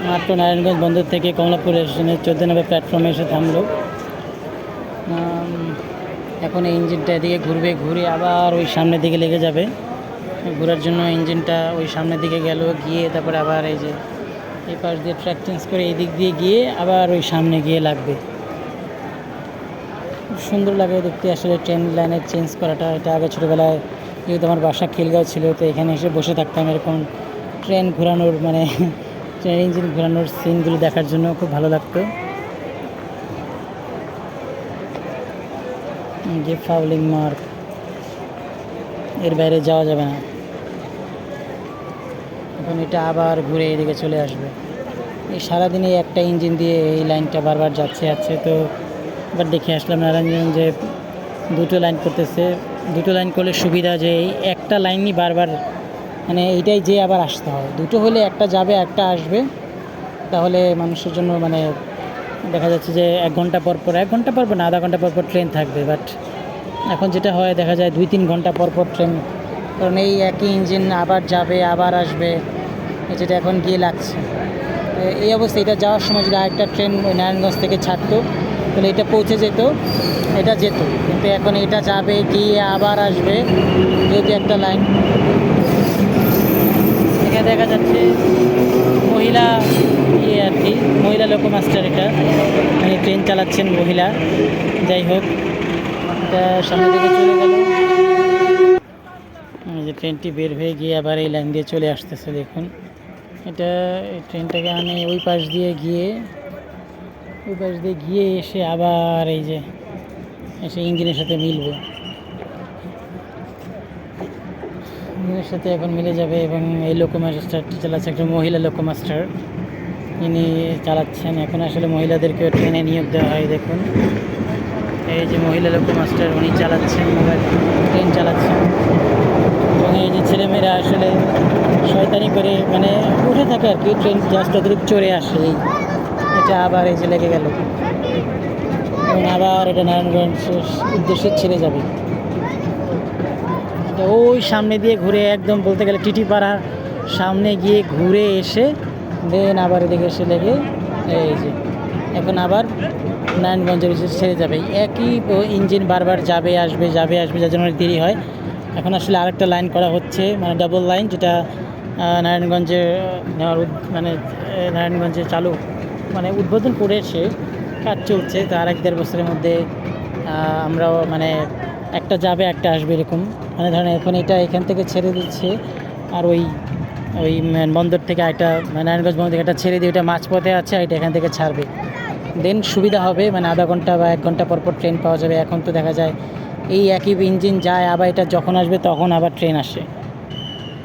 মাত্র নারায়ণগঞ্জ বন্দর থেকে কমলাপুর স্টেশনে 14 নম্বর প্ল্যাটফর্মে এসে থামলো। এখন এই ইঞ্জিনটা এদিকে ঘুরবে, ঘুরে আবার ওই সামনের দিকে লেগে যাবে। ঘোরার জন্য ইঞ্জিনটা ওই সামনের দিকে গেল, গিয়ে তারপরে আবার এই যে এই পাশ দিয়ে ট্র্যাক চেঞ্জ করে এই দিক দিয়ে গিয়ে আবার ওই সামনে গিয়ে লাগবে। খুব সুন্দর লাগে দেখতে আসলে ট্রেন লাইনের চেঞ্জ করাটা। এটা আগে ছোটোবেলায় যেহেতু আমার বাসা খিলগাঁও ছিল, তো এখানে এসে বসে থাকতাম এরকম ট্রেন ঘোরানোর মানে ট্রেন ইঞ্জিন ঘোরানোর সিনগুলো দেখার জন্য খুব ভালো লাগতো। যে ফাউলিং মার্ক, এর বাইরে যাওয়া যাবে না। এখন এটা আবার ঘুরে এদিকে চলে আসবে। এই সারাদিনে একটা ইঞ্জিন দিয়ে এই লাইনটা বারবার যাচ্ছে। তো এবার দেখে আসলাম নারায়ণগঞ্জে দুটো লাইন করতেছে। দুটো লাইন করলে সুবিধা যে এই একটা লাইনই বারবার মানে এইটাই যে আবার আসতে হয়। দুটো হলে একটা যাবে একটা আসবে, তাহলে মানুষের জন্য মানে দেখা যাচ্ছে যে 1 ঘন্টা পর পর, 1 ঘন্টা পর পর না, আধা ঘন্টা পর পর ট্রেন থাকবে। বাট এখন যেটা হয় দেখা যায় 2-3 ঘন্টা পর পর ট্রেন, কারণ এই একই ইঞ্জিন আবার যাবে আবার আসবে, যেটা এখন গিয়ে লাগছে। এই অবস্থা, এটা যাওয়ার সময় যদি আরেকটা ট্রেন ওই নারায়ণগঞ্জ থেকে ছাড়তো তাহলে এটা পৌঁছে যেত, এটা যেত। কিন্তু এখন এটা যাবে গিয়ে আবার আসবে, যেহেতু একটা লাইন। এখানে দেখা যাচ্ছে মহিলা আর কি, মহিলা লোকোমাস্টার, এটা মানে ট্রেন চালাচ্ছেন মহিলা। যাই হোক, এটা সামনের দিকে চলে গেল। যে ট্রেনটি বের হয়ে গিয়ে আবার এই লাইন দিয়ে চলে আসতেছে। দেখুন এটা এই ট্রেনটাকে আমি ওই পাশ দিয়ে গিয়ে এসে আবার এই যে এসে ইঞ্জিনের সাথে মিলবে, ইঞ্জিনের সাথে এখন মিলে যাবে। এবং এই লোকোমাস্টারটি চালাচ্ছে একটা মহিলা লোকোমাস্টার, ইনি চালাচ্ছেন। এখন আসলে মহিলাদেরকেও ট্রেনে নিয়োগ দেওয়া হয়। দেখুন এই যে মহিলা লোকোমাস্টার, উনি চালাচ্ছেন, মোবাইল ট্রেন চালাচ্ছেন। এবং এই যে ছেলেমেয়েরা আসলে শয়তানি করে মানে উঠে থাকে আর কি, ট্রেন জাস্ট অতিরিক্ত চড়ে আসে। এটা আবার এই যে লেগে গেল এবং আবার এটা নারায়ণগঞ্জের উদ্দেশ্যে ছেড়ে যাবে। তো ওই সামনে দিয়ে ঘুরে একদম বলতে গেলে টিটিপাড়ার সামনে গিয়ে ঘুরে এসে দেন আবার এদিকে এসে লেগে এই যে এখন আবার নারায়ণগঞ্জের ছেড়ে যাবে। একই ইঞ্জিন বারবার যাবে আসবে, যার জন্য দেরি হয়। এখন আসলে আরেকটা লাইন করা হচ্ছে, মানে ডাবল লাইন, যেটা নারায়ণগঞ্জে নেওয়ার মানে নারায়ণগঞ্জে চালু মানে উদ্বোধন করেছে, কাজ চলছে। তো আর 1-1.5 বছরের মধ্যে আমরাও মানে একটা যাবে একটা আসবে এরকম, মানে ধরেন এখন এটা এখান থেকে ছেড়ে দিচ্ছে, আর ওই বন্দর থেকে একটা নারায়ণগঞ্জ বন্দর থেকে একটা ছেড়ে দিয়ে ওটা মাঝপথে আছে, আর এটা এখান থেকে ছাড়বে। দেন সুবিধা হবে, মানে আধা ঘন্টা বা 1 ঘন্টা পর পর ট্রেন পাওয়া যাবে। এখন তো দেখা যায় এই একই ইঞ্জিন যায়, আবার এটা যখন আসবে তখন আবার ট্রেন আসে।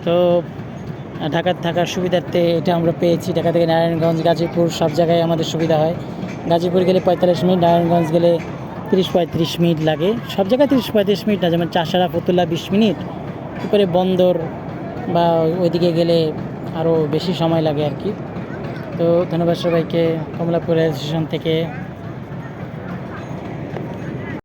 তো ঢাকার থাকার সুবিধার্থে এটা আমরা পেয়েছি। ঢাকা থেকে নারায়ণগঞ্জ, গাজীপুর সব জায়গায় আমাদের সুবিধা হয়। গাজীপুর গেলে 45 মিনিট, নারায়ণগঞ্জ গেলে 30-35 মিনিট লাগে। সব জায়গায় 30-35 মিনিট না, যেমন চাষারা ফতুল্লা 20 মিনিট, তারপরে বন্দর বা ওইদিকে গেলে আরও বেশি সময় লাগে আর কি। তো ধন্যবাদ সবাইকে কমলাপুর রেল স্টেশন থেকে।